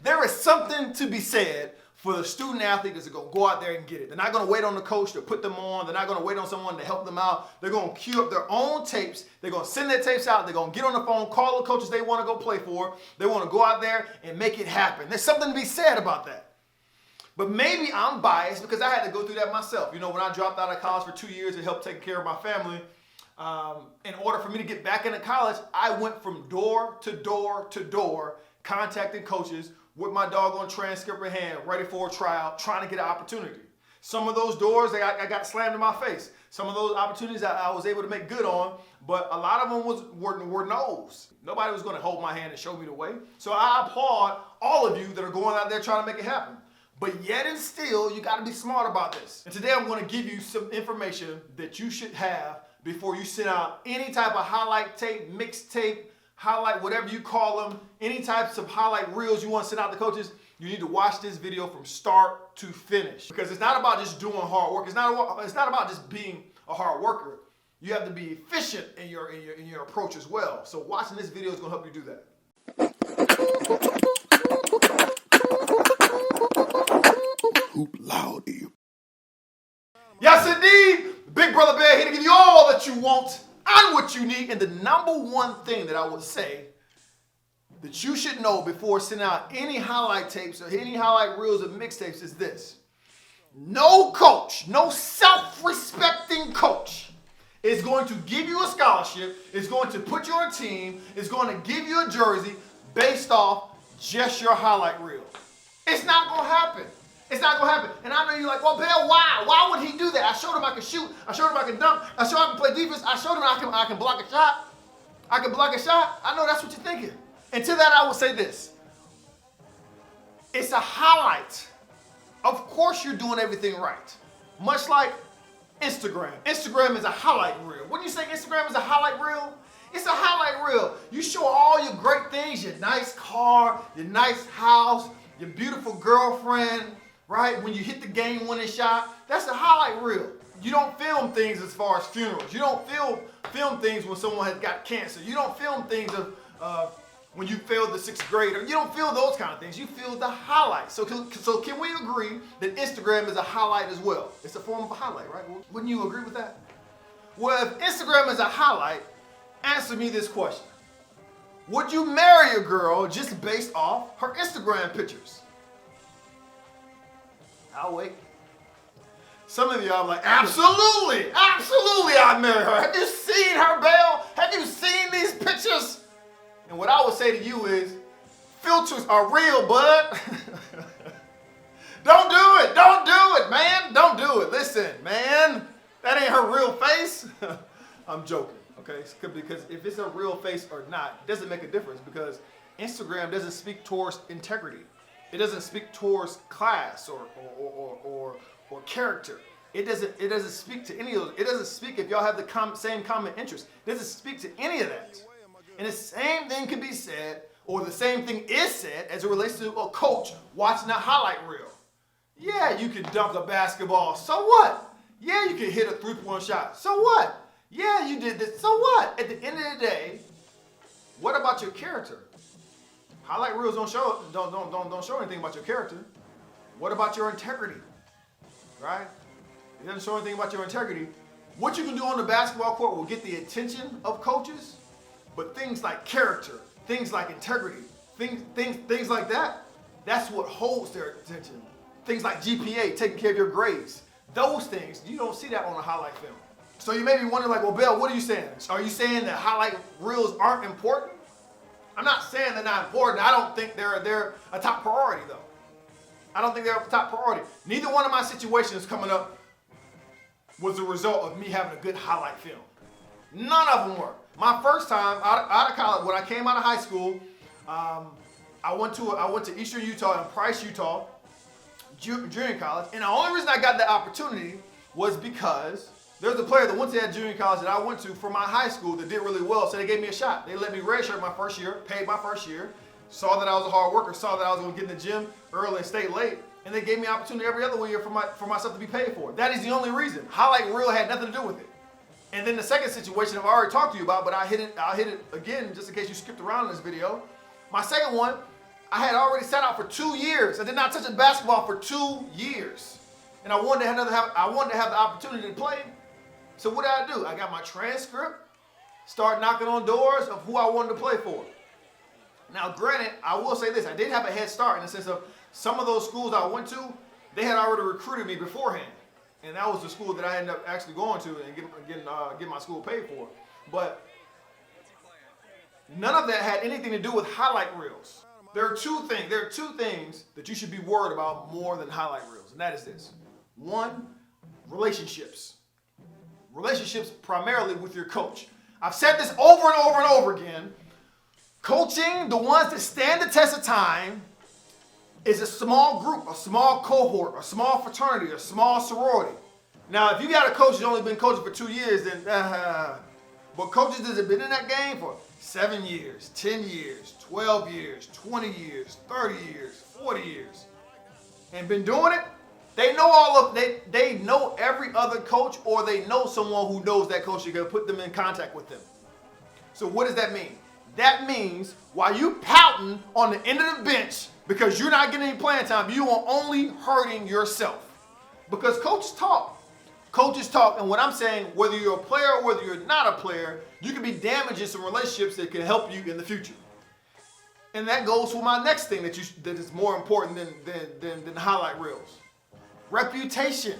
There is something to be said for the student athlete that's going to go out there and get it. They're not going to wait on the coach to put them on. They're not going to wait on someone to help them out. They're going to queue up their own tapes. They're going to send their tapes out. They're going to get on the phone, call the coaches they want to go play for. They want to go out there and make it happen. There's something to be said about that. But maybe I'm biased because I had to go through that myself. You know, when I dropped out of college for 2 years to help take care of my family, in order for me to get back into college, I went from door to door to door contacting coaches with my doggone transcript in hand, ready for a tryout, trying to get an opportunity. Some of those doors, I got slammed in my face. Some of those opportunities I was able to make good on, but a lot of them were no's. Nobody was going to hold my hand and show me the way. So I applaud all of you that are going out there trying to make it happen. But yet and still, you got to be smart about this. And today I'm going to give you some information that you should have before you send out any type of highlight tape, mixtape, highlight, whatever you call them, any types of highlight reels you want to send out to coaches. You need to watch this video from start to finish, because it's not about just doing hard work. It's not about just being a hard worker. You have to be efficient in your approach as well. So watching this video is going to help you do that. Hoop loud, you. Yes, indeed. Big Brother Bear here to give you all that you want and what you need. And the number one thing that I would say that you should know before sending out any highlight tapes or any highlight reels or mixtapes is this. No coach, no self-respecting coach is going to give you a scholarship, is going to put you on a team, is going to give you a jersey based off just your highlight reel. It's not going to happen. It's not going to happen. And I know you're like, well, Bill, why? Why would he do that? I showed him I can shoot. I showed him I can dunk. I showed him I can play defense. I showed him I can block a shot. I can block a shot. I know that's what you're thinking. And to that, I will say this. It's a highlight. Of course you're doing everything right. Much like Instagram. Instagram is a highlight reel. When you say Instagram is a highlight reel, it's a highlight reel. You show all your great things, your nice car, your nice house, your beautiful girlfriend, right? When you hit the game-winning shot, that's a highlight reel. You don't film things as far as funerals. You don't film things when someone has got cancer. You don't film things of when you failed the 6th grade. Or you don't feel those kind of things. You feel the highlights. So can we agree that Instagram is a highlight as well? It's a form of a highlight, right? Wouldn't you agree with that? Well, if Instagram is a highlight, answer me this question. Would you marry a girl just based off her Instagram pictures? I'll wait. Some of you are like, absolutely, absolutely I'd marry her. Have you seen her, Belle? Have you seen these pictures? And what I would say to you is, filters are real, bud. Don't do it. Don't do it, man. Don't do it. Listen, man, that ain't her real face. I'm joking. Okay, because if it's a real face or not, it doesn't make a difference, because Instagram doesn't speak towards integrity. It doesn't speak towards class or character. It doesn't speak to any of those. It doesn't speak if y'all have the same common interest. It doesn't speak to any of that. And the same thing can be said, or the same thing is said as it relates to a coach watching a highlight reel. Yeah, you can dunk a basketball. So what? Yeah, you can hit a three-point shot. So what? Yeah, you did this. So what? At the end of the day, what about your character? Highlight reels don't show anything about your character. What about your integrity? Right? It doesn't show anything about your integrity. What you can do on the basketball court will get the attention of coaches, but things like character, things like integrity, things like that, that's what holds their attention. Things like GPA, taking care of your grades. Those things, you don't see that on a highlight film. So you may be wondering, like, well, Bill, what are you saying? Are you saying that highlight reels aren't important? I'm not saying they're not important. I don't think they're a top priority, though. I don't think they're a top priority. Neither one of my situations coming up was a result of me having a good highlight film. None of them were. My first time out of college, when I came out of high school, I went to Eastern Utah and Price, Utah, junior college. And the only reason I got that opportunity was because there was a player that went to that junior college that I went to from my high school that did really well, so they gave me a shot. They let me redshirt my first year, paid my first year, saw that I was a hard worker, saw that I was going to get in the gym early and stay late, and they gave me an opportunity every other year for myself to be paid for. That is the only reason. Highlight reel had nothing to do with it. And then the second situation I've already talked to you about, but I'll hit it again just in case you skipped around in this video. My second one, I had already sat out for 2 years. I did not touch a basketball for 2 years. And I wanted to have the opportunity to play. So what did I do? I got my transcript, started knocking on doors of who I wanted to play for. Now, granted, I will say this. I did have a head start in the sense of some of those schools I went to, they had already recruited me beforehand. And that was the school that I ended up actually going to and getting my school paid for. But none of that had anything to do with highlight reels. There are two things that you should be worried about more than highlight reels, and that is this. One, relationships. Relationships primarily with your coach. I've said this over and over and over again. Coaching, the ones that stand the test of time, is a small group, a small cohort, a small fraternity, a small sorority. Now, if you got a coach who's only been coaching for 2 years, then, but coaches that have been in that game for 7 years, 10 years, 12 years, 20 years, 30 years, 40 years, and been doing it, they know they know every other coach, or they know someone who knows that coach. You're going to put them in contact with them. So what does that mean? That means while you pouting on the end of the bench because you're not getting any playing time, you are only hurting yourself. Because coaches talk. Coaches talk, and what I'm saying, whether you're a player or whether you're not a player, you can be damaging some relationships that can help you in the future. And that goes for my next thing that is more important than highlight reels. Reputation.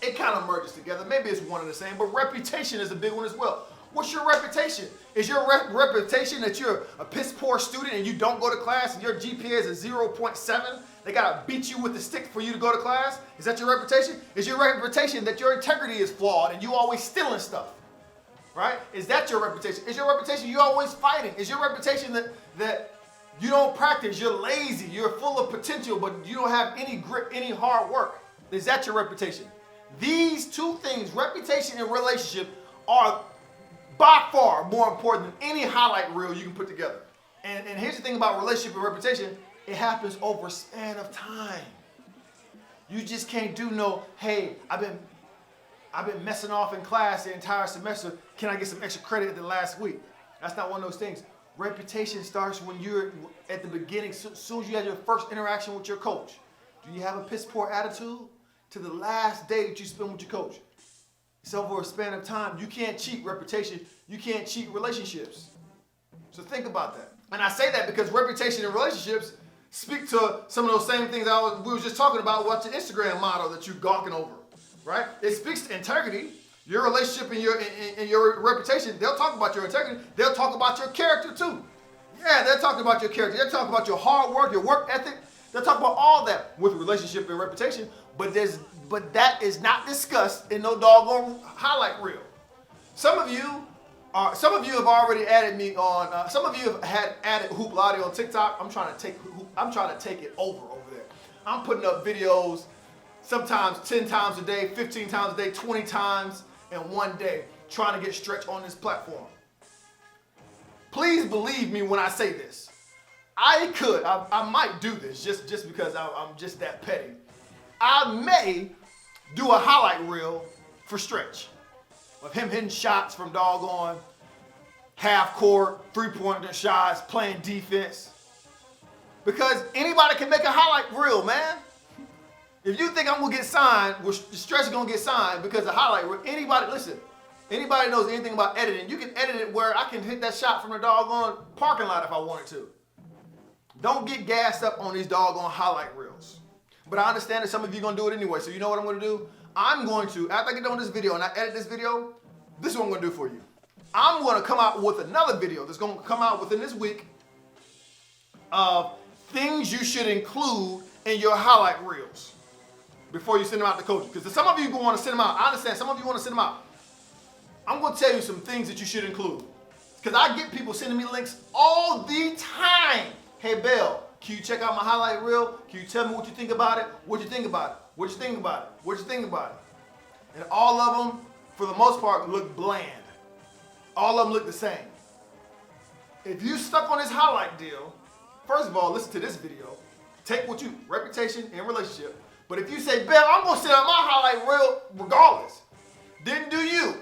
It kind of merges together. Maybe it's one and the same, but reputation is a big one as well. What's your reputation? Is your reputation that you're a piss poor student and you don't go to class and your GPA is a 0.7? They gotta beat you with the stick for you to go to class? Is that your reputation? Is your reputation that your integrity is flawed and you always stealing stuff? Right? Is that your reputation? Is your reputation you always fighting? Is your reputation that you don't practice, you're lazy, you're full of potential, but you don't have any grit, any hard work? Is that your reputation? These two things, reputation and relationship, are by far more important than any highlight reel you can put together. And here's the thing about relationship and reputation, it happens over a span of time. You just can't do no, hey, I've been messing off in class the entire semester. Can I get some extra credit the last week? That's not one of those things. Reputation starts when you're at the beginning, soon as you have your first interaction with your coach. Do you have a piss poor attitude to the last day that you spend with your coach? It's over a span of time. You can't cheat reputation. You can't cheat relationships. So think about that. And I say that because reputation and relationships speak to some of those same things we were just talking about. What's your Instagram model that you're gawking over, right? It speaks to integrity, your relationship and your reputation. They'll talk about your integrity. They'll talk about your character too. Yeah, they'll talk about your character. They'll talk about your hard work, your work ethic. They'll talk about all that with relationship and reputation. But that is not discussed in no doggone highlight reel. Some of you have already added me on. Some of you have had added Hoop Lottie on TikTok. I'm trying to take it over there. I'm putting up videos sometimes 10 times a day, 15 times a day, 20 times in one day, trying to get stretch on this platform. Please believe me when I say this. I might do this just because I'm just that petty. I may do a highlight reel for Stretch of him hitting shots from doggone half court, three-pointer shots, playing defense. Because anybody can make a highlight reel, man. If you think I'm gonna get signed, Stretch is gonna get signed because of highlight reel. Anybody knows anything about editing, you can edit it where I can hit that shot from the doggone parking lot if I wanted to. Don't get gassed up on these doggone highlight reels. But I understand that some of you are going to do it anyway. So you know what I'm going to do? I'm going to, after I get done with this video and I edit this video, this is what I'm going to do for you. I'm going to come out with another video that's going to come out within this week of things you should include in your highlight reels before you send them out to coaches. Because some of you want to send them out. I understand some of you want to send them out. I'm going to tell you some things that you should include. Because I get people sending me links all the time. Hey, Bell, can you check out my highlight reel? Can you tell me what you think about it? What you think about it? What you think about it? What you think about it? And all of them, for the most part, look bland. All of them look the same. If you stuck on this highlight deal, first of all, listen to this video. Take what you, reputation and relationship. But if you say, Bell, I'm going to send out my highlight reel regardless, then do you.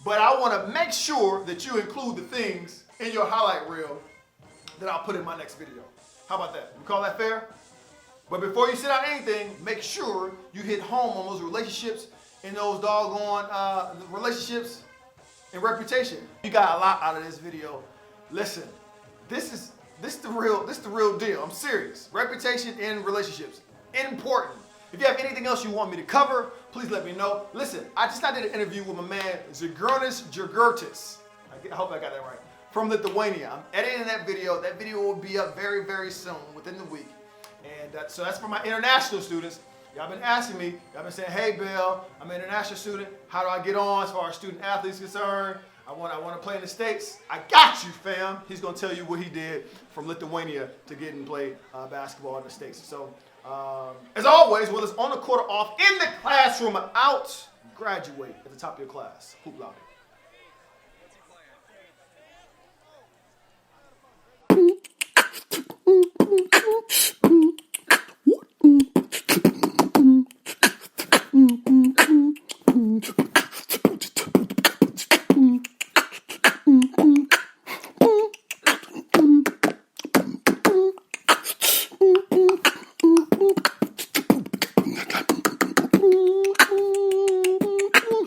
But I want to make sure that you include the things in your highlight reel that I'll put in my next video. How about that? You call that fair? But before you send out anything, make sure you hit home on those relationships and those doggone relationships and reputation. You got a lot out of this video. Listen, this the real deal. I'm serious. Reputation and relationships, important. If you have anything else you want me to cover, please let me know. Listen, I did an interview with my man Zigurnis Jurgurtis. I hope I got that right. From Lithuania. I'm editing that video. That video will be up very, very soon, within the week. And so that's for my international students. Y'all been asking me, y'all been saying, hey Bill, I'm an international student. How do I get on as far as student athletes concerned? I want to play in the States. I got you, fam. He's going to tell you what he did from Lithuania to get and play basketball in the States. So, as always, whether it's on the court or off, in the classroom or out, graduate at the top of your class. Hoop loud.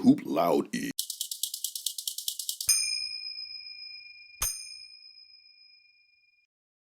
Hoop loud.